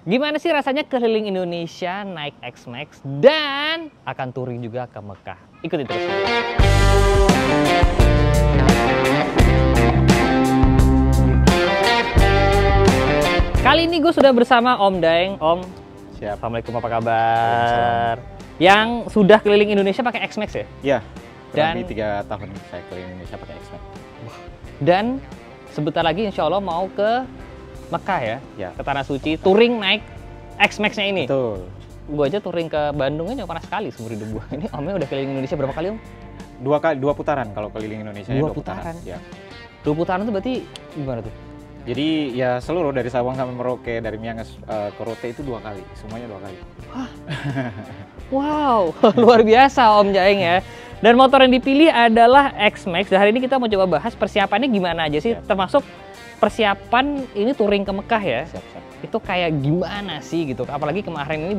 Gimana sih rasanya keliling Indonesia naik X-Max dan akan touring juga ke Mekah? Ikuti terus. Kali ini gue sudah bersama Om Daeng. Om, siap. Assalamualaikum, apa kabar? Yang sudah keliling Indonesia pakai X-Max ya? Iya. Dan Lebih 3 tahun saya keliling Indonesia pakai X-Max. Dan sebentar lagi insya Allah mau ke Mekah ya? Ya. Ke Tanah Suci, touring naik X-Max-nya ini. Betul. Gue aja touring ke Bandung aja pernah sekali seumur hidup gue. Ini Omnya udah keliling Indonesia berapa kali Om? 2 putaran kalau keliling Indonesia. 2 putaran? Ya. 2 putaran itu berarti gimana tuh? Jadi ya seluruh dari Sabang sampai Merauke, dari Miangas ke Rote itu 2 kali. Semuanya 2 kali. Hah? Wow, luar biasa Om Daeng ya. Dan motor yang dipilih adalah X-Max. Dan hari ini kita mau coba bahas persiapannya gimana aja sih, termasuk persiapan ini touring ke Mekah ya. Siap. Itu kayak gimana sih gitu. Apalagi kemarin ini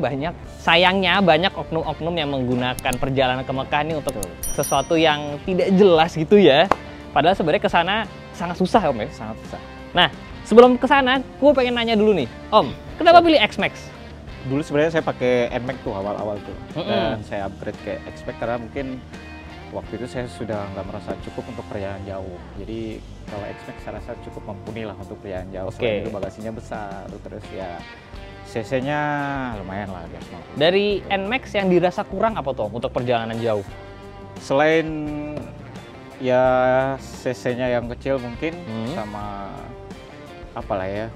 sayangnya banyak oknum-oknum yang menggunakan perjalanan ke Mekah ini untuk sesuatu yang tidak jelas gitu ya. Padahal sebenarnya ke sana sangat susah Om ya. Sangat susah. Nah, sebelum ke sana, gue pengen nanya dulu nih. Om, kenapa pilih X-Max? Dulu sebenarnya saya pakai NMAX tuh awal-awal tuh. Dan saya upgrade ke X-Max karena mungkin waktu itu saya sudah nggak merasa cukup untuk perjalanan jauh. Jadi kalau X-Max saya rasa cukup mumpuni lah untuk perjalanan jauh. Selain itu bagasinya besar, terus ya cc-nya lumayan lah. Dari NMAX yang dirasa kurang apa tuh untuk perjalanan jauh? Selain ya cc-nya yang kecil mungkin sama apalah ya.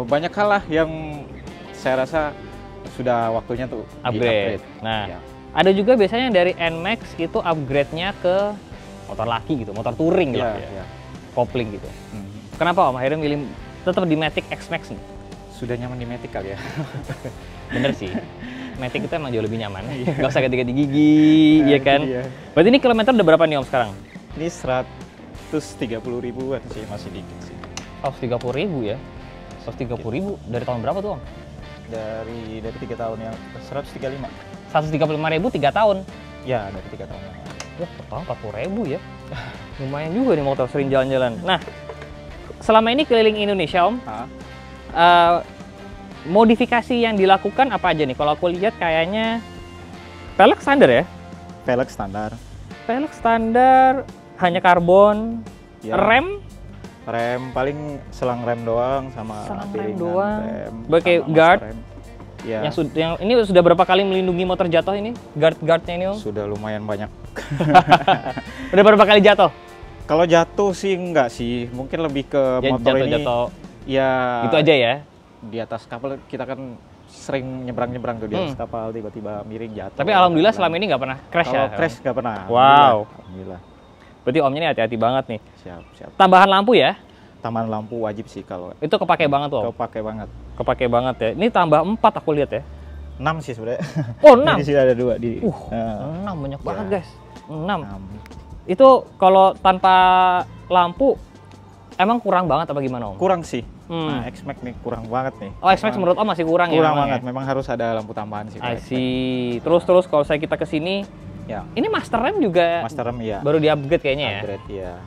Banyak hal lah yang saya rasa sudah waktunya tuh upgrade. Nah, ya. Ada juga biasanya dari NMAX itu upgrade-nya ke motor laki gitu, motor touring gitu ya. Kopling gitu. Kenapa Om akhirnya milih tetap di Matic X-Max nih? Sudah nyaman di Matic kali ya. Bener sih. Matic itu emang jauh lebih nyaman. Gak usah ganti-ganti gigi, ya kan? Iya. Berarti ini kilometer udah berapa nih Om sekarang? Ini 130 ribuan sih, masih dikit sih. 130 ribu ya? 130 ribu dari tahun berapa tuh Om? Dari 3 tahun yang 135. 135 ribu 3 tahun? Ya, dari 3 tahun yang lalu. Wah, pertama 40 ribu ya. Lumayan juga nih motor sering jalan-jalan. Nah, selama ini keliling Indonesia Om, modifikasi yang dilakukan apa aja nih? Kalau aku lihat kayaknya velg standar ya? Velg standar. Velg standar, hanya karbon, ya. Rem paling selang rem doang sama rem doang. Pakai guard. Ya. Yang ini sudah berapa kali melindungi motor jatuh ini? Guard-guardnya ini Om? Sudah lumayan banyak. Udah berapa kali jatuh? Kalau jatuh sih enggak sih, mungkin lebih ke motor ini. Ya. Itu aja ya. Di atas kapal kita kan sering nyebrang-nyebrang tuh di atas kapal, tiba-tiba miring jatuh. Tapi alhamdulillah selama ini nggak pernah crash ya? Kalau crash nggak pernah. Wow. Alhamdulillah. Berarti Omnya ini hati-hati banget nih. Siap. Tambahan lampu ya? Tambahan lampu wajib sih kalau. Itu kepake banget tuh Om? Kepake banget ya. Ini tambah 4 aku lihat ya. 6 sih sebenarnya. Oh 6? Di sini ada 2. 6 banyak banget guys. 6. Itu kalau tanpa lampu emang kurang banget apa gimana Om? Kurang sih. Nah, X-Max nih kurang banget nih. Oh, X-Max menurut Om masih kurang ya? Kurang banget. Memang harus ada lampu tambahan sih. I see. Terus kalau kita ke sini, ya. Ini master rem juga. Master rem ya. Baru di-upgrade kayaknya Upgrade, ya.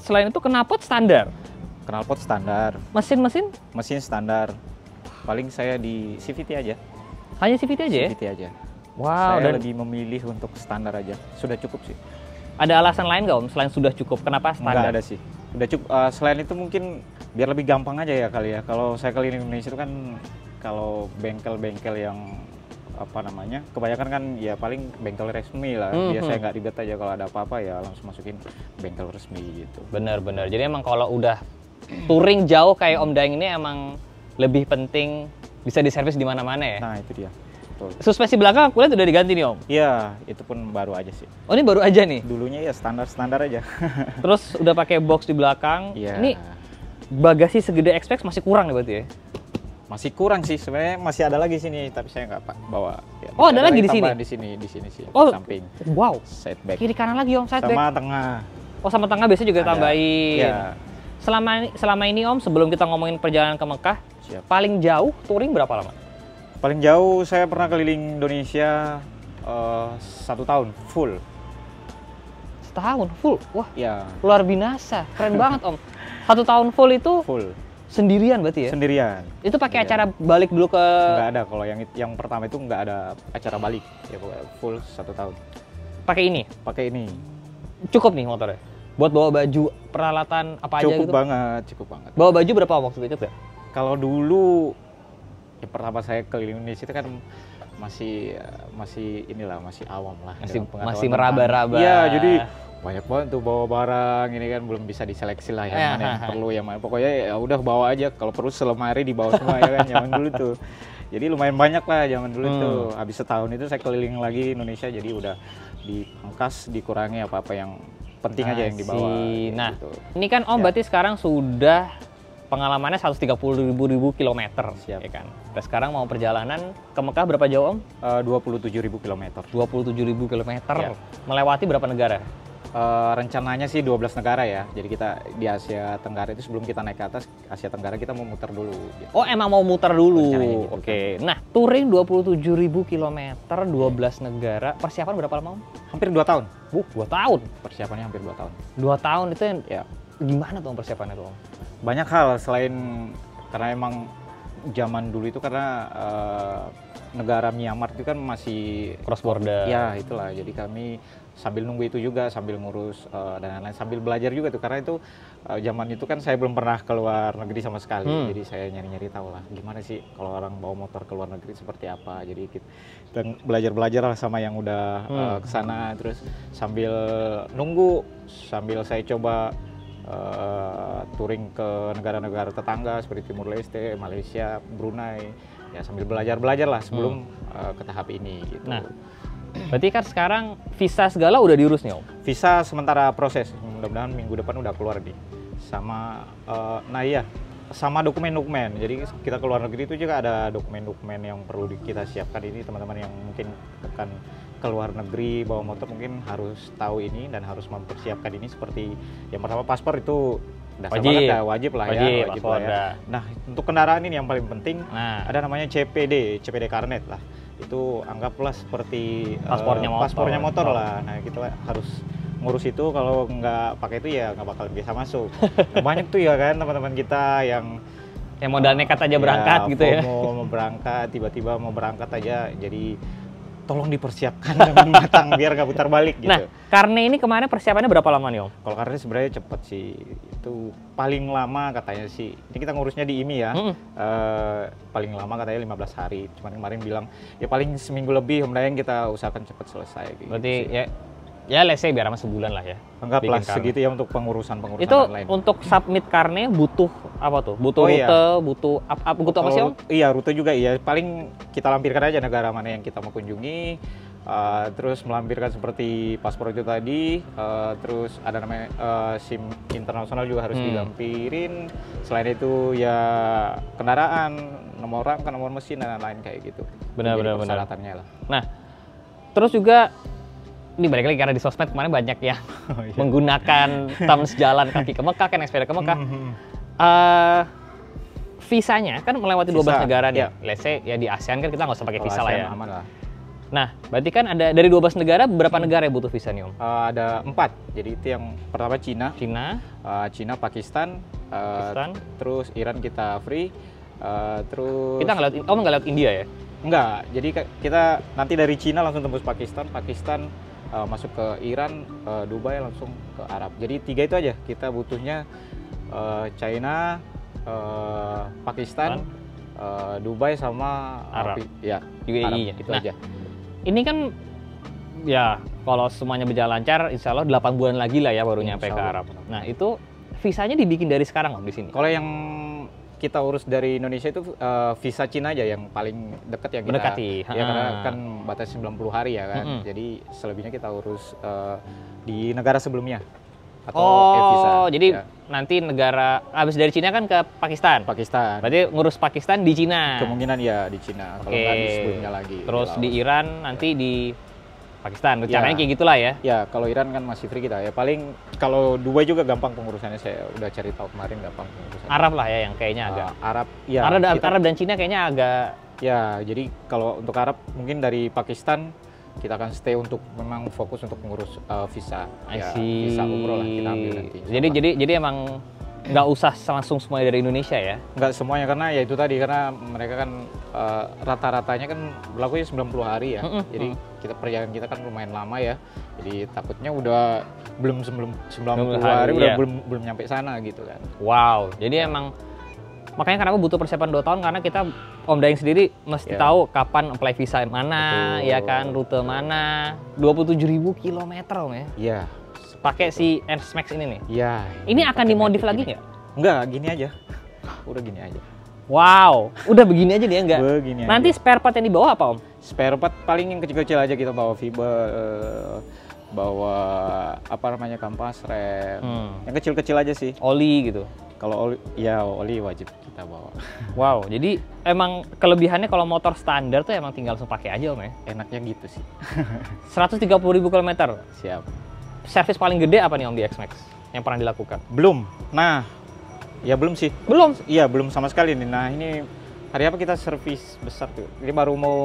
Selain itu knalpot standar. Knalpot standar. Mesin standar. Paling saya di CVT aja. Hanya CVT aja ya? CVT aja. Wow. Saya lebih memilih untuk standar aja. Sudah cukup sih. Ada alasan lain nggak Om selain sudah cukup? Kenapa standar? Nggak ada sih. Udah cukup. Selain itu mungkin biar lebih gampang aja ya kali ya. Kalau saya keliling Indonesia itu kan kalau bengkel-bengkel yang apa namanya, kebanyakan kan ya paling bengkel resmi lah. Biasanya nggak ribet aja, kalau ada apa-apa ya langsung masukin bengkel resmi gitu. Bener. Jadi emang kalau udah touring jauh kayak Om Daeng ini emang lebih penting bisa diservis di mana-mana ya. Nah itu dia. Betul. Suspensi belakang aku lihat udah diganti nih Om. Iya, itu pun baru aja sih. Oh ini baru aja nih? Dulunya ya standar aja. Terus udah pakai box di belakang. Iya. Ini bagasi segede X-Max masih kurang nih berarti ya? Masih kurang sih sebenarnya, masih ada lagi sini tapi saya nggak bawa. Ya, oh ada lagi di sini? Di sini sih. Oh samping. Wow. Side back. Kiri kanan lagi Om, side back. Sama tengah. Oh sama tengah biasanya juga tambahin. Ya. Selama ini Om, sebelum kita ngomongin perjalanan ke Mekah, paling jauh touring berapa lama? Paling jauh saya pernah keliling Indonesia 1 tahun full. Setahun full? Wah, ya. Luar binasa, keren banget Om. 1 tahun full itu? Full. Sendirian berarti ya? Sendirian. Itu pakai Sendirian. acara balik dulu ke... Nggak ada, kalau yang pertama itu nggak ada acara balik, ya pokoknya full 1 tahun. Pakai ini? Pakai ini. Cukup nih motornya? Buat bawa baju, peralatan apa aja gitu? Cukup banget. Bawa baju berapa waktu itu ya? Kalau dulu, yang pertama saya keliling Indonesia itu kan masih inilah, masih awam lah. Masih meraba-raba. Iya, jadi banyak banget tuh bawa barang, ini kan belum bisa diseleksi lah yang mana yang perlu, yang mana. Pokoknya ya udah bawa aja, kalau perlu selemari dibawa semua ya kan, zaman dulu tuh. Jadi lumayan banyak lah zaman dulu tuh. Habis setahun itu saya keliling lagi Indonesia, jadi udah dipangkas, dikurangi apa-apa yang penting aja yang dibawa. Nah, gitu. Ini kan Om berarti sekarang sudah pengalamannya 130.000 kilometer, Siap. ya kan? Dan sekarang mau perjalanan ke Mekah berapa jauh Om? 27.000 kilometer. 27.000 kilometer. Ya. Melewati berapa negara? Rencananya sih 12 negara ya. Jadi kita di Asia Tenggara itu sebelum kita naik ke atas Asia Tenggara kita mau muter dulu. Gitu. Oh emang mau muter dulu? Rencananya gitu. Oke. Nah touring 27.000 kilometer, 12 negara. Persiapan berapa lama Om? Hampir 2 tahun. 2 tahun? Persiapannya hampir 2 tahun. 2 tahun itu yang Ya. gimana tuh Om persiapannya tuh Om? Banyak hal selain karena emang zaman dulu itu karena negara Myanmar itu kan masih Cross border. Ya itulah, jadi kami sambil nunggu itu juga, sambil ngurus dan lain-lain, sambil belajar juga tuh, karena itu zaman itu kan saya belum pernah keluar negeri sama sekali. Jadi saya nyari-nyari tahu lah gimana sih kalau orang bawa motor ke luar negeri seperti apa. Jadi kita belajar lah sama yang udah kesana, terus sambil nunggu, sambil saya coba touring ke negara-negara tetangga seperti Timur Leste, Malaysia, Brunei, ya sambil belajar lah sebelum ke tahap ini gitu. Nah, berarti kan sekarang visa segala udah diurus nih Om? Visa sementara proses, mudah-mudahan minggu depan udah keluar nih. Sama, sama dokumen-dokumen. Jadi kita ke luar negeri itu juga ada dokumen-dokumen yang perlu kita siapkan. Ini teman-teman yang mungkin akan ke luar negeri bawa motor mungkin harus tahu ini dan harus mempersiapkan ini. Seperti yang pertama, paspor itu dasar banget dah, wajib lah ya. Nah, untuk kendaraan ini yang paling penting ada namanya CPD Karnet lah. Itu anggaplah seperti paspornya motor lah. Nah, kita harus ngurus itu, kalau nggak pakai itu ya nggak bakal bisa masuk. Banyak tuh ya kan teman-teman kita yang modal nekat aja berangkat gitu ya. Mau berangkat, tiba-tiba mau berangkat aja, jadi tolong dipersiapkan dengan matang biar nggak putar balik gitu. Nah, karena ini kemarin persiapannya berapa lama nih Om? Kalau karena sebenarnya cepet sih, itu paling lama katanya sih, ini kita ngurusnya di IMI ya, paling lama katanya 15 hari, cuman kemarin bilang ya paling seminggu lebih, kemudian kita usahakan cepet selesai gitu. Berarti sih. Ya let's say biar sama sebulan lah ya. Anggaplah segitu ya untuk pengurusan itu lain. Untuk submit karne butuh apa tuh? Butuh rute, butuh apa sih Om? Iya, rute juga iya. Paling kita lampirkan aja negara mana yang kita mau kunjungi, terus melampirkan seperti paspor itu tadi, terus ada namanya SIM internasional juga harus dilampirin. Selain itu ya kendaraan, nomor rangka, nomor mesin dan lain-lain kayak gitu. Benar. Persyaratannya lah. Nah, terus juga ini balik lagi karena di sosmed kemarin banyak yang menggunakan terms jalan kaki ke Mekah, kan sepeda ke Mekah. Visanya kan melewati 12 negara nih. Let's say ya di ASEAN kan kita nggak usah pakai visa lah ya. Aman lah. Nah, berarti kan ada dari 12 negara, berapa negara yang butuh visa nih Om? Ada 4. Jadi itu yang pertama Cina, Pakistan, terus Iran kita free, terus kita nggak lihat India ya? Enggak. Jadi kita nanti dari Cina langsung tembus Pakistan, masuk ke Iran, Dubai, langsung ke Arab. Jadi 3 itu aja kita butuhnya, China, Pakistan, Dubai sama Arab. Ya, UAE. Itu aja. Ini kan ya kalau semuanya berjalan lancar, insya Allah 8 bulan lagi lah ya baru nyampe ke Arab. Nah itu visanya dibikin dari sekarang Om di sini? Kalau yang kita urus dari Indonesia itu visa Cina aja yang paling dekat yang kita mendekati. Ya karena kan batas 90 hari ya kan. Jadi selebihnya kita urus di negara sebelumnya atau visa. Jadi nanti negara habis dari Cina kan ke Pakistan. Berarti ngurus Pakistan di Cina. Kemungkinan ya di Cina. Kalau nggak di sebelumnya lagi. Terus di Iran nanti di Pakistan, rencananya kayak gitulah ya? Ya, kalau Iran kan masih free kita ya. Paling kalau Dubai juga gampang pengurusannya, saya udah cari tahu kemarin gampang pengurusannya. Arab lah ya yang kayaknya agak. Arab, ya. Arab dan Cina kayaknya agak. Ya, jadi kalau untuk Arab mungkin dari Pakistan kita akan stay untuk memang fokus untuk mengurus visa. Ya, visa umroh lah kita ambil nanti. Jadi emang nggak usah langsung semuanya dari Indonesia ya? Nggak semuanya, karena ya itu tadi, karena mereka kan rata-ratanya kan berlakunya 90 hari ya. Jadi perjalanan kita kan lumayan lama ya. Jadi takutnya udah belum 90 hari udah belum nyampe sana gitu kan. Wow, jadi emang makanya kenapa butuh persiapan 2 tahun, karena kita Om Daeng sendiri mesti tahu kapan apply visa mana, ya kan, rute mana. 27.000 kilometer Om ya? Iya. Pakai si NMAX ini nih? Iya. Ini akan dimodif lagi nggak? Enggak, gini aja. Udah gini aja. Wow, udah begini aja dia enggak? Begini Nanti aja. spare part yang dibawa apa Om? Spare part paling yang kecil-kecil aja, kita bawa fiber, bawa apa namanya, kampas rem. Yang kecil-kecil aja sih. Oli gitu? Kalau oli, ya oli wajib kita bawa. Wow, jadi emang kelebihannya kalau motor standar tuh emang tinggal langsung pakai aja Om ya? Enaknya gitu sih. 130.000 km. Siap. Servis paling gede apa nih Om di X-Max yang pernah dilakukan? Belum. Nah, ya belum sih. Belum? Iya, belum sama sekali nih. Nah, ini hari apa kita servis besar tuh. Ini baru mau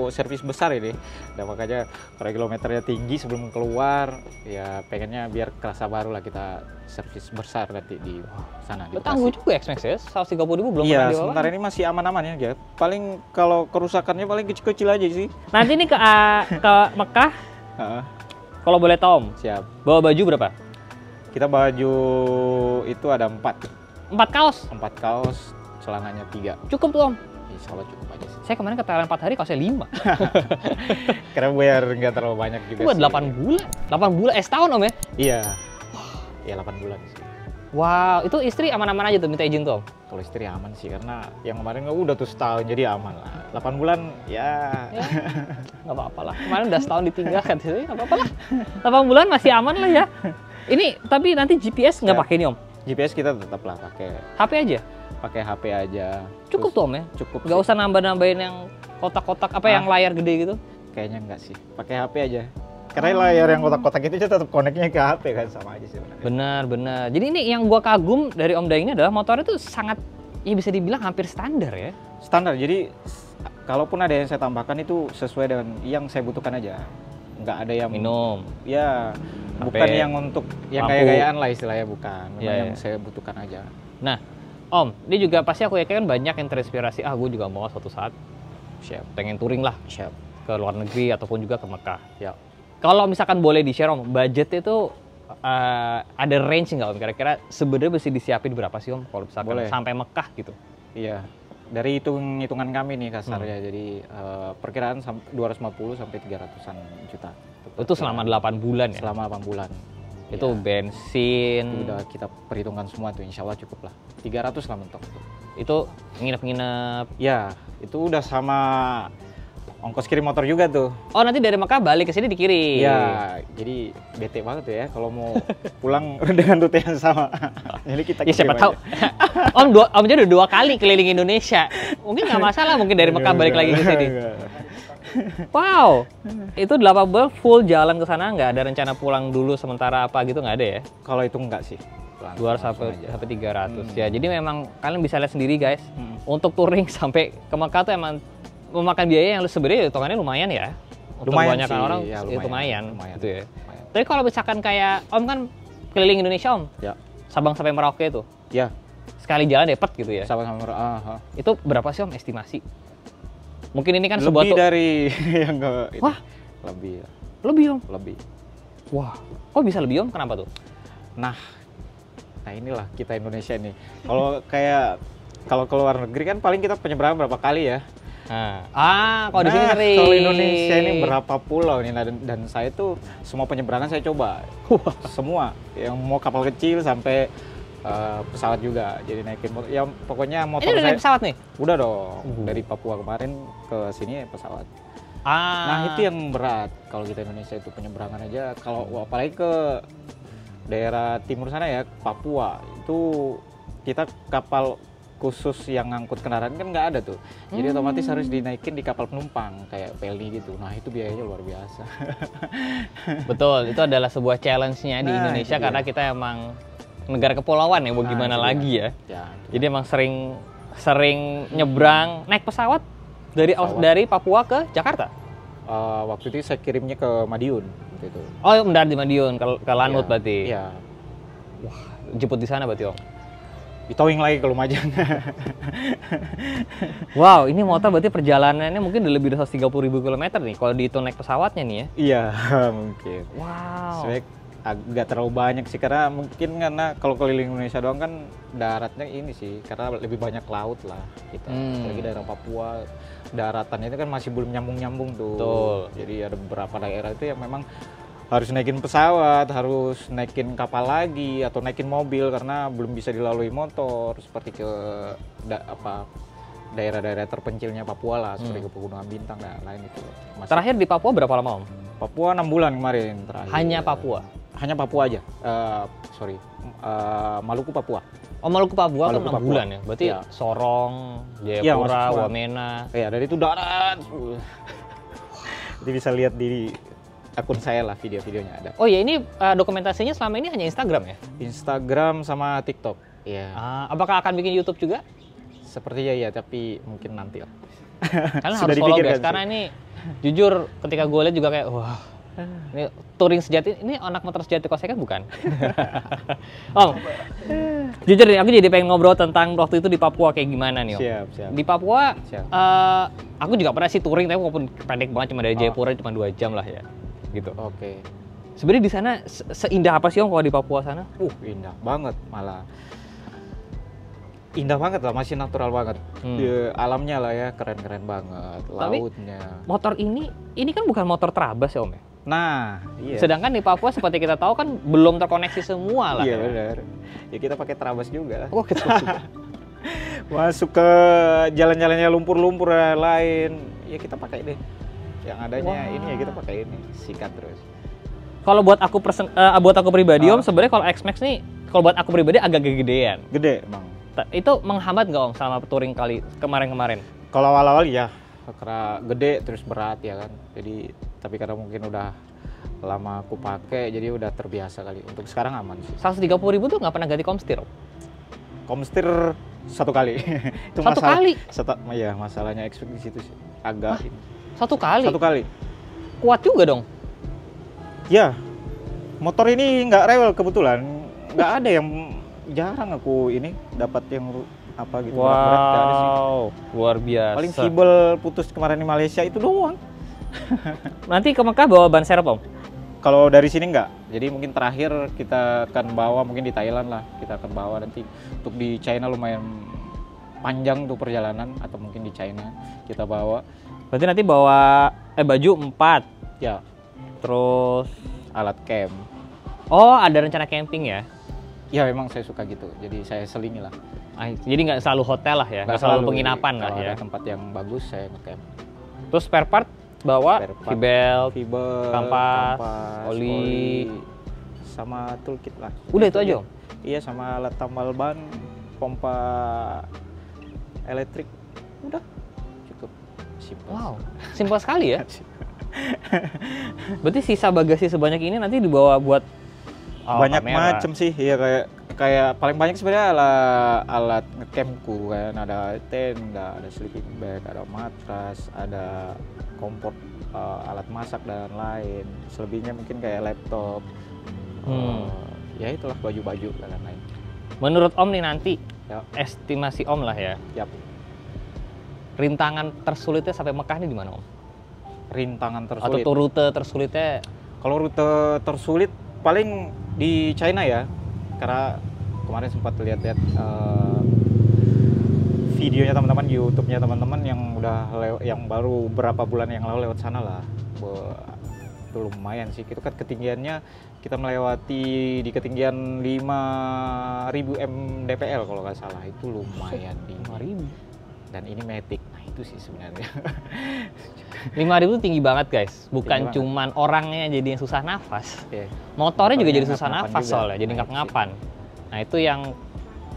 servis besar ini. Dan makanya karena kilometernya tinggi sebelum keluar, ya pengennya biar kerasa baru lah kita servis besar nanti di sana. Tangguh juga X-Max ya? 130.000 belum iya, pernah dibawa? sementara ini masih aman-aman ya. Paling kalau kerusakannya paling kecil-kecil aja sih. Nanti nih ke Mekah, kalau boleh tahu Om, siap. bawa baju berapa? Kita baju itu ada 4 kaos? 4 kaos, celananya 3. Cukup tuh Om? Insya Allah cukup aja sih. Saya kemarin ke Thailand 4 hari, kaosnya 5. Karena biar nggak terlalu banyak juga sih. 8 bulan? 8 bulan? Setahun Om ya? Iya. Iya 8 bulan sih. Wow, itu istri aman-aman aja tuh minta izin tuh Om? Kalau istri aman sih, karena yang kemarin udah tuh setahun, jadi aman lah. 8 bulan ya nggak apa-apa lah. Kemarin udah setahun ditinggalkan, jadi nggak apa-apa lah. 8 bulan masih aman lah ya. Ini tapi nanti GPS nggak pakai nih Om? GPS kita tetap lah pakai. HP aja? Pakai HP aja. Cukup tuh Om ya? Cukup. Nggak usah nambah-nambahin yang kotak-kotak apa yang layar gede gitu? Kayaknya enggak sih. Pakai HP aja. Karena layar yang kotak-kotak itu tetap koneknya ke HP kan, sama aja sih sebenarnya. Benar. Jadi ini yang gua kagum dari Om Daeng ini adalah motornya tuh sangat, ya bisa dibilang hampir standar ya. Standar. Jadi kalaupun ada yang saya tambahkan itu sesuai dengan yang saya butuhkan aja. Nggak ada yang minum. Ya, HP, bukan yang untuk yang gaya-gayaan lah istilahnya, bukan. Memang yang saya butuhkan aja. Nah, Om, ini juga pasti aku yakin kan banyak yang terinspirasi, gue juga mau suatu saat pengen touring lah. Siap. Ke luar negeri ataupun juga ke Mekah. Ya. Kalau misalkan boleh di-share Om, budget itu ada range nggak Om? Kira-kira sebenarnya mesti disiapin berapa sih Om kalau misalkan sampai Mekah gitu? Iya, dari hitungan kami nih kasarnya, jadi perkiraan 250 sampai 300-an juta. Itu selama 8 bulan ya? Selama 8 bulan. Itu bensin. Itu udah kita perhitungkan semua tuh, insya Allah cukup lah. 300 lah mentok tuh. Itu nginep-nginep? Ya, itu udah sama ongkos kirim motor juga tuh. Oh, nanti dari Mekah balik ke sini dikirim? Iya, jadi bete banget tuh ya kalau mau pulang dengan rute yang sama. Jadi kita ya siapa tahu. Om jadi udah 2 kali keliling Indonesia. Mungkin nggak masalah, mungkin dari Mekah balik lagi ke sini. Wow, itu 8 bulan full jalan ke sana, nggak ada rencana pulang dulu sementara apa gitu, nggak ada ya? Kalau itu nggak sih. 200 sampai 300 ya. Jadi memang kalian bisa lihat sendiri guys, untuk touring sampai ke Mekah tuh emang memakan biaya yang sebenarnya hitungannya lumayan ya. Untuk kebanyakan orang ya, lumayan gitu ya. Lumayan. Tapi kalau misalkan kayak Om kan keliling Indonesia Om, ya. Sabang sampai Merauke itu, ya. Sekali jalan dapat gitu ya. Sabang sampai Merauke. Itu berapa sih Om estimasi? Mungkin ini kan lebih sebuah dari yang enggak. Wah, lebih Om. Lebih. Wah, kok bisa lebih Om? Kenapa tuh? Nah inilah kita Indonesia nih. Kalau keluar negeri kan paling kita penyeberangan berapa kali ya? Kalau di sini sering. Kalau Indonesia ini berapa pulau nih, dan saya tuh semua penyeberangan saya coba. Semua, yang mau kapal kecil sampai pesawat juga. Jadi naikin motor, ya pokoknya motor ini udah naik pesawat nih? Udah dong, dari Papua kemarin ke sini pesawat. Nah itu yang berat kalau kita Indonesia itu penyeberangan aja. Kalau apalagi ke daerah timur sana ya, Papua, itu kita kapal khusus yang ngangkut kendaraan kan nggak ada tuh. Jadi otomatis harus dinaikin di kapal penumpang kayak Pelni gitu. Nah itu biayanya luar biasa. Betul, itu adalah sebuah challenge-nya di Indonesia karena kita emang negara kepulauan ya, mau gimana lagi ya. Jadi emang sering nyebrang naik pesawat dari Papua ke Jakarta. Waktu itu saya kirimnya ke Madiun gitu. Oh, mendarat di Madiun ke Lanut berarti. Iya. Wah, jemput di sana berarti Om. di towing lagi ke Lumajang. Wow, ini motor berarti perjalanannya mungkin udah lebih dari 130.000 kilometer nih kalau dihitung naik pesawatnya nih ya. Iya, mungkin. Wow. Sebenarnya agak terlalu banyak sih, karena mungkin karena kalau keliling Indonesia doang kan daratnya ini sih, karena lebih banyak laut lah kita. Apalagi daerah Papua, daratannya itu kan masih belum nyambung-nyambung tuh. Betul. Jadi ada beberapa daerah itu yang memang harus naikin pesawat, harus naikin kapal lagi atau naikin mobil karena belum bisa dilalui motor, seperti ke daerah-daerah terpencilnya Papua lah, seperti ke Pegunungan Bintang dan lain itu. Terakhir di Papua berapa lama, Om? Papua 6 bulan kemarin terakhir. Hanya Papua? Hanya Papua aja. Maluku Papua. Oh, Maluku Papua kan Maluku 6 Papua. bulan ya? Berarti Ya. Sorong, Iya, Jayapura, masuk Sorong. Wamena. Ya, dari itu darat. Jadi bisa lihat di akun saya lah, video-videonya ada. Oh ya, ini dokumentasinya selama ini hanya Instagram ya? Instagram sama TikTok. Iya. Apakah akan bikin YouTube juga? Sepertinya ya, tapi mungkin nanti lah. Karena Sudah harus follow dipikirkan guys, sih. karena ini jujur ketika gue lihat juga kayak wah, ini touring sejati, ini anak motor sejati kok saya kan bukan. Om, jujur nih aku jadi pengen ngobrol tentang waktu itu di Papua kayak gimana nih Om. Siap. Di Papua, Siap. aku juga pernah sih touring tapi walaupun pendek banget cuma dari Jayapura cuma 2 jam lah ya, gitu. Oke. Sebenarnya di sana seindah apa sih Om kalau di Papua sana? Indah banget malah. Indah banget lah, masih natural banget. Alamnya lah ya, keren-keren banget. Tapi, Lautnya. Motor ini kan bukan motor Trabas ya Om ya? Nah, iya. Sedangkan di Papua seperti kita tahu kan belum terkoneksi semua lah. Iya ya. benar. Ya kita pakai Trabas juga. Oh, gitu. Masuk ke jalan-jalannya lumpur-lumpur dan lain, ya kita pakai deh. Yang adanya ini ya kita pakai ini, sikat terus. Kalau buat aku pribadi Om, sebenarnya kalau X-Max nih, kalau buat aku pribadi agak gedean. Gede emang. Itu menghambat nggak Om selama touring kali kemarin-kemarin? Kalau awal-awal ya, karena gede terus berat ya kan. Jadi tapi karena mungkin udah lama aku pakai, jadi udah terbiasa kali. Untuk sekarang aman sih. 130.000 tuh nggak pernah ganti komstir Om? Komstir 1 kali. Itu Satu kali? Iya, masalahnya X-Max di situ sih. Agak. 1 kali? 1 kali. Kuat juga dong? Ya, motor ini nggak rewel kebetulan. Nggak ada yang, jarang aku ini dapat yang apa gitu. berat-berat, nggak ada sih. Wow, luar biasa. Paling fibel putus kemarin di Malaysia itu doang. Nanti ke Mekah bawa ban serep Om? Kalau dari sini nggak. Jadi mungkin terakhir kita akan bawa mungkin di Thailand lah. Kita akan bawa nanti. Untuk di China lumayan panjang tuh perjalanan, atau mungkin di China kita bawa. Berarti nanti bawa baju 4. Ya, Terus alat camp. oh, ada rencana camping ya? Ya memang saya suka gitu. Jadi saya selingi lah. Jadi nggak selalu hotel lah ya? Nggak selalu penginapan lah kalau ya? ada tempat yang bagus saya nge-camp. Terus spare part bawa Spare part. V-belt, Fibel, kampas, oli. sama toolkit lah. Udah itu aja Om? Iya, sama alat tambal ban, pompa elektrik. Udah, cukup simpel. Wow, simpel sekali ya. Berarti sisa bagasi sebanyak ini nanti dibawa buat Banyak kamera. macam sih, ya kayak paling banyak sebenarnya alat ngecampku kan, ada tenda, ada sleeping bag, ada matras, ada kompor, alat masak dan lain. Selebihnya mungkin kayak laptop. Ya itulah, baju-baju dan lain-lain. Menurut Om nih nanti, Ya. estimasi Om lah ya, Yap. rintangan tersulitnya sampai Mekah ini di mana Om? Rintangan tersulit. Atau rute tersulitnya? Kalau rute tersulit paling di China ya, karena kemarin sempat lihat-lihat videonya teman-teman di YouTube-nya teman-teman yang udah yang baru berapa bulan yang lalu lewat sana lah. Itu lumayan sih. Itu kan ketinggiannya kita melewati di ketinggian 5.000 mdpl kalau nggak salah. Itu lumayan tinggi. 5.000. Dan ini Matic. Nah, itu sih sebenarnya. 5.000 itu tinggi banget guys. Bukan Tinggi banget. cuman orangnya jadi yang susah nafas. Yeah. Motornya juga Motornya jadi susah ngap-ngapan nafas juga. soalnya, jadi Nah, ngap-ngapan. Nah itu yang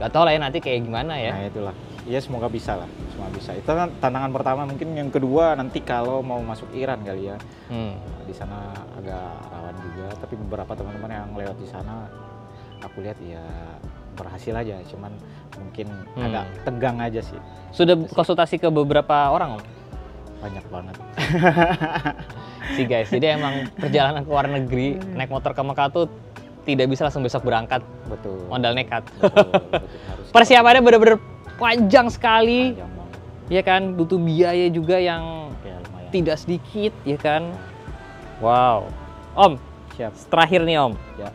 gak tau lah ya nanti kayak gimana ya. Nah itulah, ya semoga bisa lah, semoga bisa. Itu kan tantangan pertama, mungkin yang kedua nanti kalau mau masuk Iran kali ya. Di sana agak rawan juga, tapi beberapa teman-teman yang lewat di sana, aku lihat ya berhasil aja, cuman mungkin agak tegang aja sih. Sudah konsultasi ke beberapa orang Om? Banyak banget. Sih guys, jadi emang perjalanan ke luar negeri, naik motor ke Mekah tuh tidak bisa langsung besok berangkat. Betul. Modal nekat. Betul. Harus Persiapannya bener-bener panjang sekali. panjang banget. Ya kan, butuh biaya juga yang Ya lumayan. tidak sedikit, ya kan. Wow. Om, Siap. terakhir nih Om. Ya.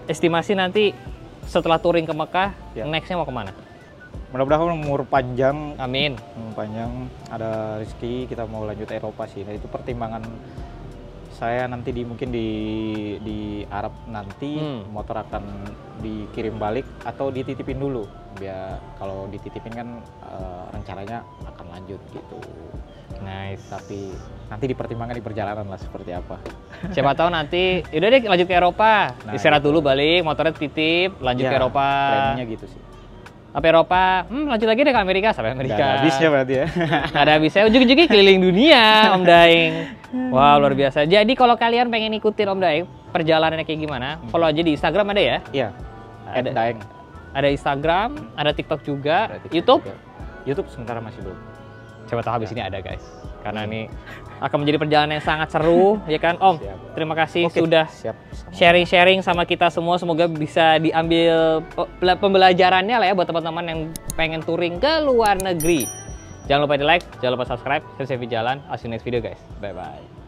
Estimasi nanti setelah touring ke Mekah, Ya. nextnya mau kemana? Mudah-mudahan umur panjang, Amin. ada rezeki kita mau lanjut Eropa sih. Nah, itu pertimbangan saya nanti mungkin di Arab nanti motor akan dikirim balik atau dititipin dulu. Biar kalau dititipin kan rencananya akan lanjut gitu. Nice. Tapi nanti dipertimbangkan di perjalanan lah seperti apa. Siapa tahu nanti, yaudah deh lanjut ke Eropa. Nah, Istirahat gitu. dulu balik, motornya titip, lanjut ke Ya, Eropa. planningnya gitu sih. Sampai Eropa, lanjut lagi deh ke Amerika, sampai Amerika. Nggak ada habisnya berarti ya. Nggak ada habisnya, ujung-ujungnya keliling dunia, Om Daeng. Wow, luar biasa. Jadi kalau kalian pengen ikutin Om Daeng, perjalanannya kayak gimana, follow aja di Instagram ada ya? Iya. Ada. Daeng. Ada Instagram, ada TikTok juga, Ada TikTok YouTube. juga. YouTube sementara masih belum. Coba tahu habis ini ada guys. Karena ini akan menjadi perjalanan yang sangat seru, ya kan Om? Siap. Terima kasih Oke, sudah siap. sharing-sharing sama kita semua. Semoga bisa diambil pembelajarannya lah ya buat teman-teman yang pengen touring ke luar negeri. Jangan lupa di like, jangan lupa subscribe. Saya Sevi Jalan. See you next video guys. Bye-bye.